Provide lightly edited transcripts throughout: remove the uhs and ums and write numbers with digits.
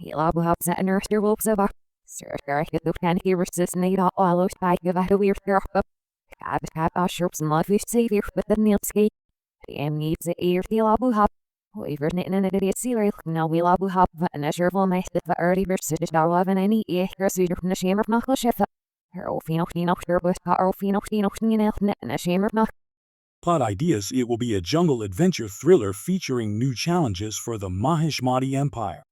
Hilabuhabs and Ersterwolves of our Sir can he resist need all of I give out a weird girl. Have Usher's and love savior with the Nilski. The M needs the ear Hilabuhab. We've in an idiot serial. Now we labuhab and a sure will make the early versus Darwin and any suitor from the shame of Knuckle Shift. Her Ofino Turbo, our Ofino and a shame of Knuckle. Plot ideas: it will be a jungle adventure thriller featuring new challenges for the Mahishmati Empire.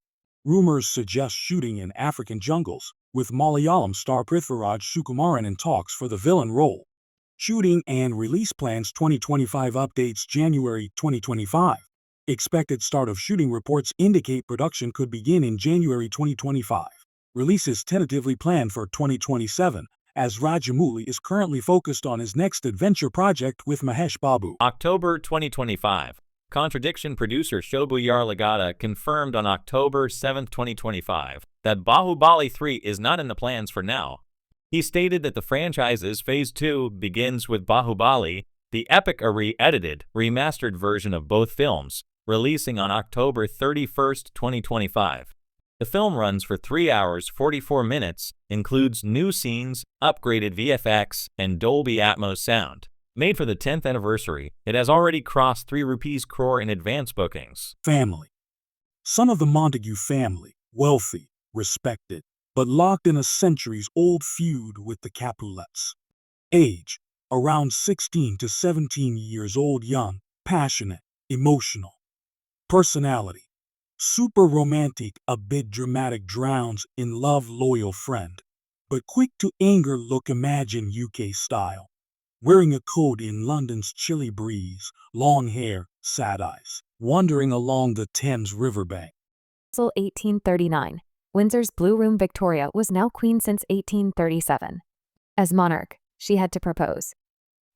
Rumors suggest shooting in African jungles, with Malayalam star Prithviraj Sukumaran in talks for the villain role. Shooting and release plans: 2025 updates January 2025. Expected start of shooting reports indicate production could begin in January 2025. Release is tentatively planned for 2027, as Rajamouli is currently focused on his next adventure project with Mahesh Babu. October 2025. Contradiction producer Shobhu Yarlagadda confirmed on October 7, 2025, that Baahubali 3 is not in the plans for now. He stated that the franchise's Phase 2 begins with Baahubali, the epic a re-edited, remastered version of both films, releasing on October 31, 2025. The film runs for 3 hours 44 minutes, includes new scenes, upgraded VFX, and Dolby Atmos sound. Made for the 10th anniversary, it has already crossed 3 rupees crore in advance bookings. Family. Son of the Montague family, wealthy, respected, but locked in a centuries-old feud with the Capulets. Age: around 16 to 17 years old, young, passionate, emotional. Personality: super romantic, a bit dramatic, drowns in love, loyal friend, but quick to anger look, imagine UK style. Wearing a coat in London's chilly breeze, long hair, sad eyes, wandering along the Thames riverbank. 1839. Windsor's Blue Room. Victoria was now queen since 1837. As monarch, she had to propose.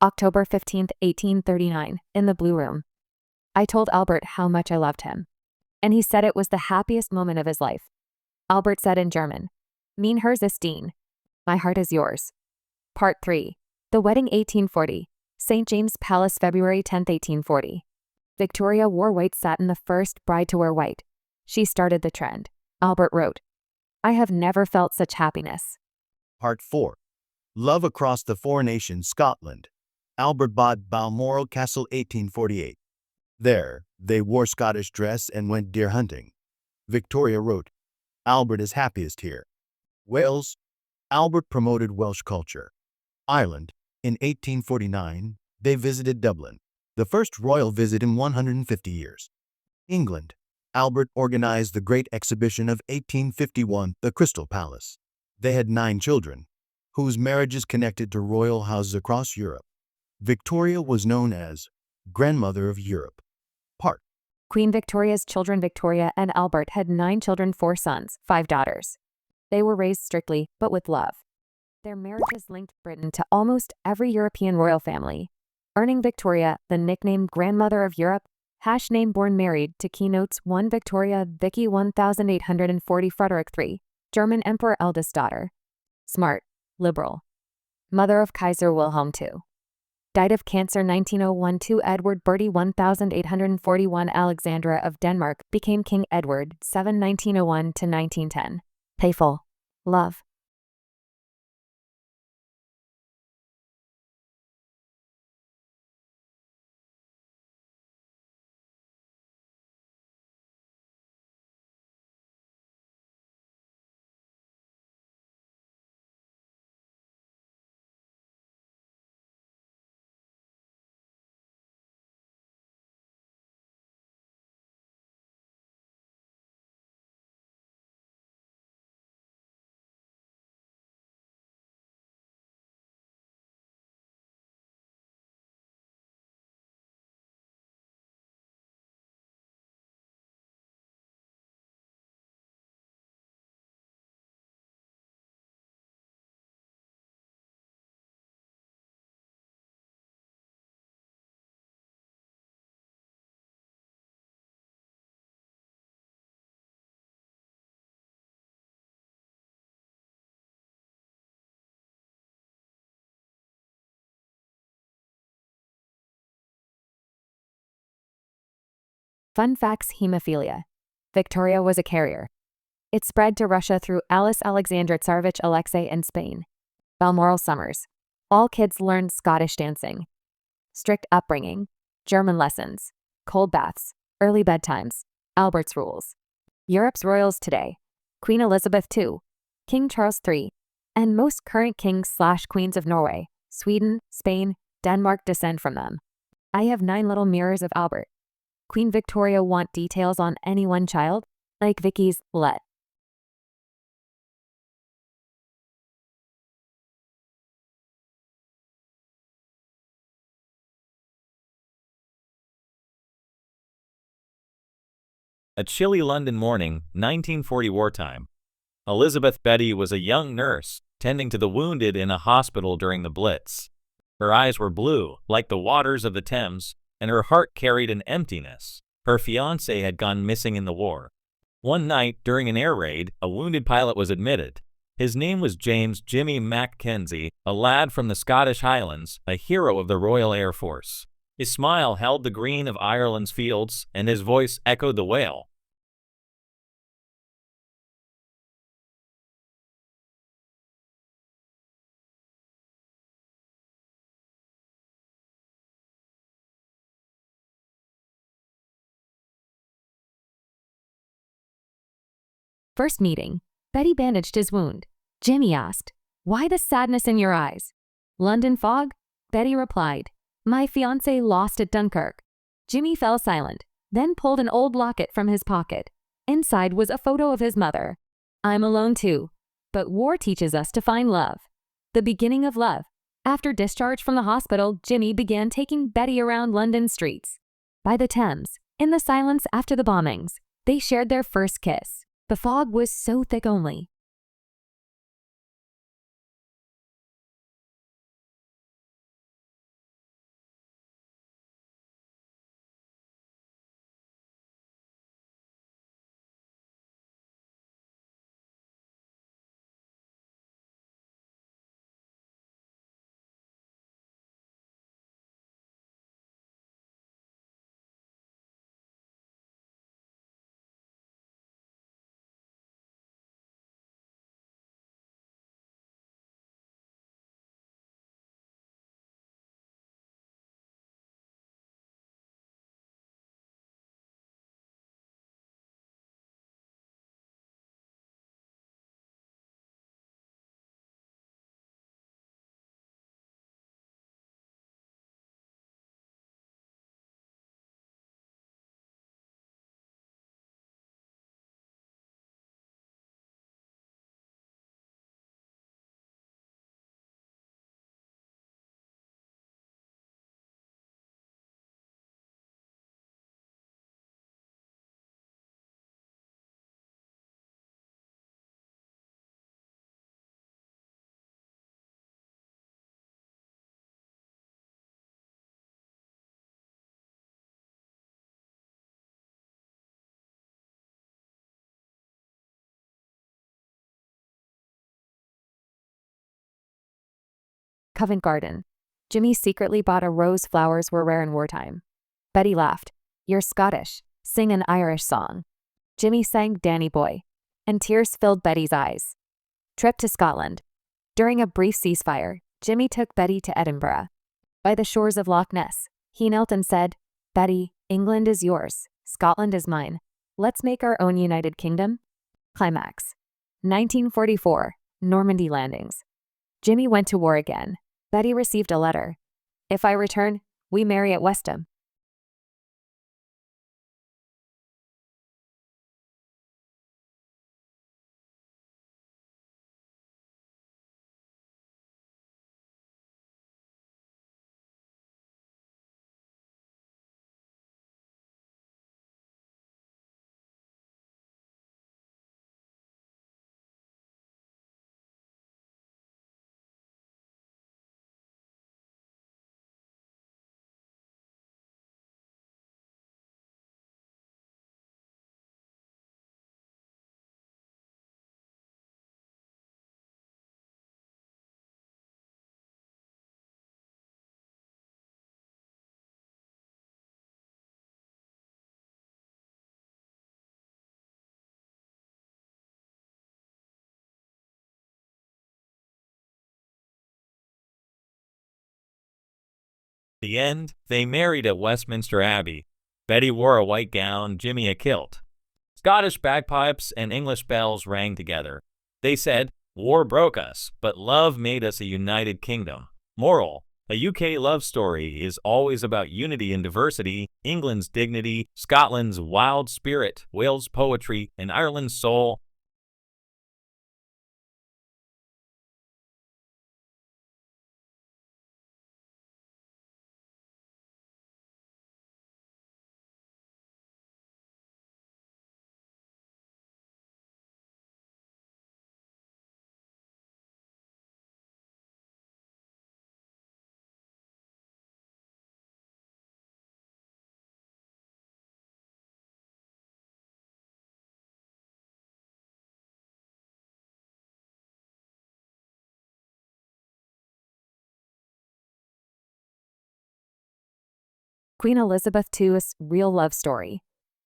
October 15, 1839, in the Blue Room. I told Albert how much I loved him, and he said it was the happiest moment of his life. Albert said in German, "Mein Herz ist dein. My heart is yours." Part 3. The Wedding. 1840. St. James Palace, February 10, 1840. Victoria wore white satin, the first bride to wear white. She started the trend. Albert wrote, "I have never felt such happiness." Part 4. Love across the Four Nations, Scotland. Albert bought Balmoral Castle, 1848. There, they wore Scottish dress and went deer hunting. Victoria wrote, "Albert is happiest here." Wales. Albert promoted Welsh culture. Ireland. In 1849, they visited Dublin, the first royal visit in 150 years. England. Albert organized the Great Exhibition of 1851, the Crystal Palace. They had 9 children, whose marriages connected to royal houses across Europe. Victoria was known as Grandmother of Europe. Part. Queen Victoria's children. Victoria and Albert had 9 children, 4 sons, 5 daughters. They were raised strictly, but with love. Their marriages linked Britain to almost every European royal family, earning Victoria the nickname Grandmother of Europe. Name born married to keynotes 1 Victoria Vicky 1840 Frederick III, German Emperor eldest daughter. Smart, liberal. Mother of Kaiser Wilhelm II. Died of cancer 1901. 2 Edward Bertie 1841 Alexandra of Denmark became King Edward VII 1901 to 1910. Playful. Love. Fun facts: hemophilia. Victoria was a carrier. It spread to Russia through Alice Alexandra Tsarevich Alexei in Spain. Balmoral summers. All kids learned Scottish dancing. Strict upbringing. German lessons. Cold baths. Early bedtimes. Albert's rules. Europe's royals today. Queen Elizabeth II. King Charles III. And most current kings/queens of Norway, Sweden, Spain, Denmark descend from them. I have 9 little mirrors of Albert. Queen Victoria want details on any one child? Like Vicky's, let. A chilly London morning, 1940 wartime. Elizabeth Betty was a young nurse, tending to the wounded in a hospital during the Blitz. Her eyes were blue, like the waters of the Thames, and her heart carried an emptiness. Her fiancé had gone missing in the war. One night, during an air raid, a wounded pilot was admitted. His name was James Jimmy Mackenzie, a lad from the Scottish Highlands, a hero of the Royal Air Force. His smile held the green of Ireland's fields, and his voice echoed the wail. First meeting. Betty bandaged his wound. Jimmy asked, "Why the sadness in your eyes?" "London fog?" Betty replied, "My fiancé lost at Dunkirk." Jimmy fell silent, then pulled an old locket from his pocket. Inside was a photo of his mother. "I'm alone too, but war teaches us to find love." The beginning of love. After discharge from the hospital, Jimmy began taking Betty around London streets. By the Thames, in the silence after the bombings, they shared their first kiss. The fog was so thick only. Covent Garden. Jimmy secretly bought a rose. Flowers were rare in wartime. Betty laughed. "You're Scottish. Sing an Irish song." Jimmy sang Danny Boy, and tears filled Betty's eyes. Trip to Scotland. During a brief ceasefire, Jimmy took Betty to Edinburgh. By the shores of Loch Ness, he knelt and said, "Betty, England is yours, Scotland is mine. Let's make our own United Kingdom." Climax. 1944, Normandy landings. Jimmy went to war again. Betty received a letter. "If I return, we marry at Westham." The end, they married at Westminster Abbey. Betty wore a white gown, Jimmy a kilt. Scottish bagpipes and English bells rang together. They said, "War broke us, but love made us a united kingdom." Moral: a UK love story is always about unity and diversity, England's dignity, Scotland's wild spirit, Wales' poetry, and Ireland's soul. Queen Elizabeth II's Real Love Story.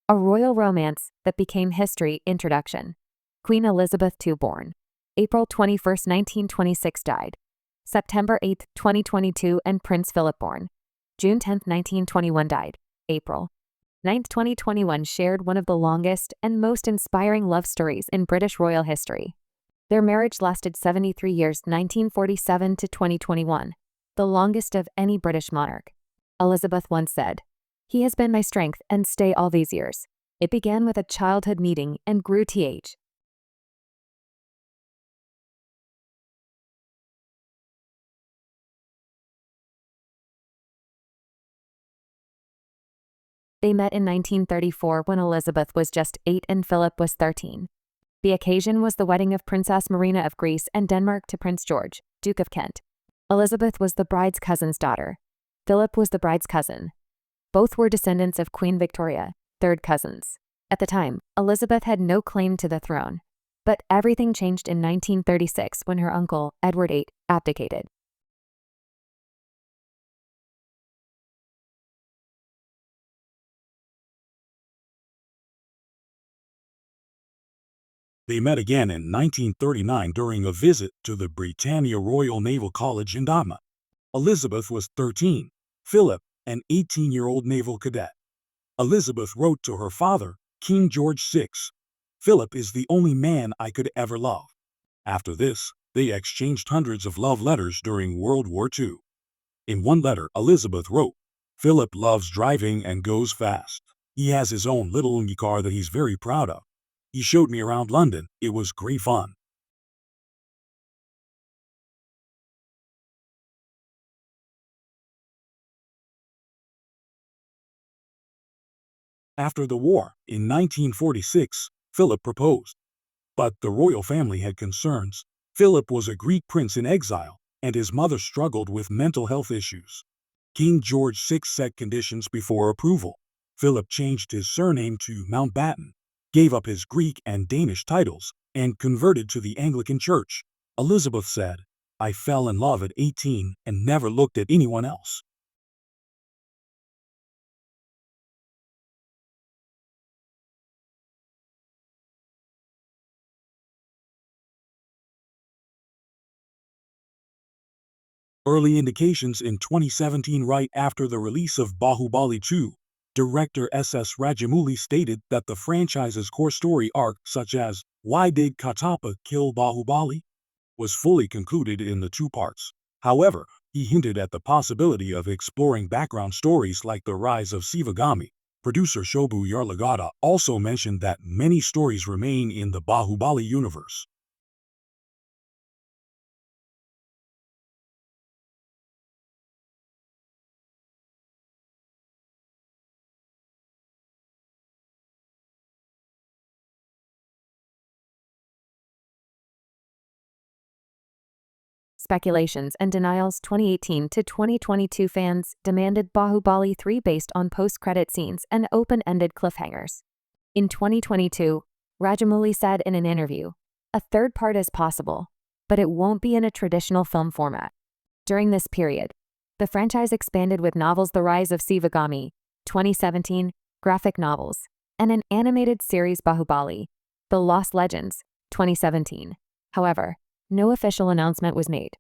A royal romance that became history. Introduction. Queen Elizabeth II born. April 21, 1926 died. September 8, 2022 and Prince Philip born. June 10, 1921 died. April 9, 2021 shared one of the longest and most inspiring love stories in British royal history. Their marriage lasted 73 years, 1947 to 2021, the longest of any British monarch. Elizabeth once said, "He has been my strength and stay all these years. It began with a childhood meeting and grew to age." They met in 1934 when Elizabeth was just 8 and Philip was 13. The occasion was the wedding of Princess Marina of Greece and Denmark to Prince George, Duke of Kent. Elizabeth was the bride's cousin's daughter. Philip was the bride's cousin. Both were descendants of Queen Victoria, third cousins. At the time, Elizabeth had no claim to the throne. But everything changed in 1936 when her uncle, Edward VIII, abdicated. They met again in 1939 during a visit to the Britannia Royal Naval College in Dartmouth. Elizabeth was 13, Philip, an 18-year-old naval cadet. Elizabeth wrote to her father, King George VI, "Philip is the only man I could ever love." After this, they exchanged hundreds of love letters during World War II. In one letter, Elizabeth wrote, "Philip loves driving and goes fast. He has his own little car that he's very proud of. He showed me around London. It was great fun." After the war, in 1946, Philip proposed. But the royal family had concerns. Philip was a Greek prince in exile, and his mother struggled with mental health issues. King George VI set conditions before approval. Philip changed his surname to Mountbatten, gave up his Greek and Danish titles, and converted to the Anglican Church. Elizabeth said, "I fell in love at 18 and never looked at anyone else." Early indications in 2017, right after the release of Baahubali 2, director SS Rajamouli stated that the franchise's core story arc, such as "Why Did Kattappa Kill Baahubali?" was fully concluded in the two parts. However, he hinted at the possibility of exploring background stories like the rise of Sivagami. Producer Shobu Yarlagada also mentioned that many stories remain in the Baahubali universe. Speculations and denials. 2018 to 2022 fans demanded Baahubali 3 based on post-credit scenes and open-ended cliffhangers. In 2022, Rajamouli said in an interview, "A third part is possible, but it won't be in a traditional film format." During this period, the franchise expanded with novels The Rise of Sivagami, 2017, graphic novels, and an animated series Baahubali, The Lost Legends, 2017. However, no official announcement was made.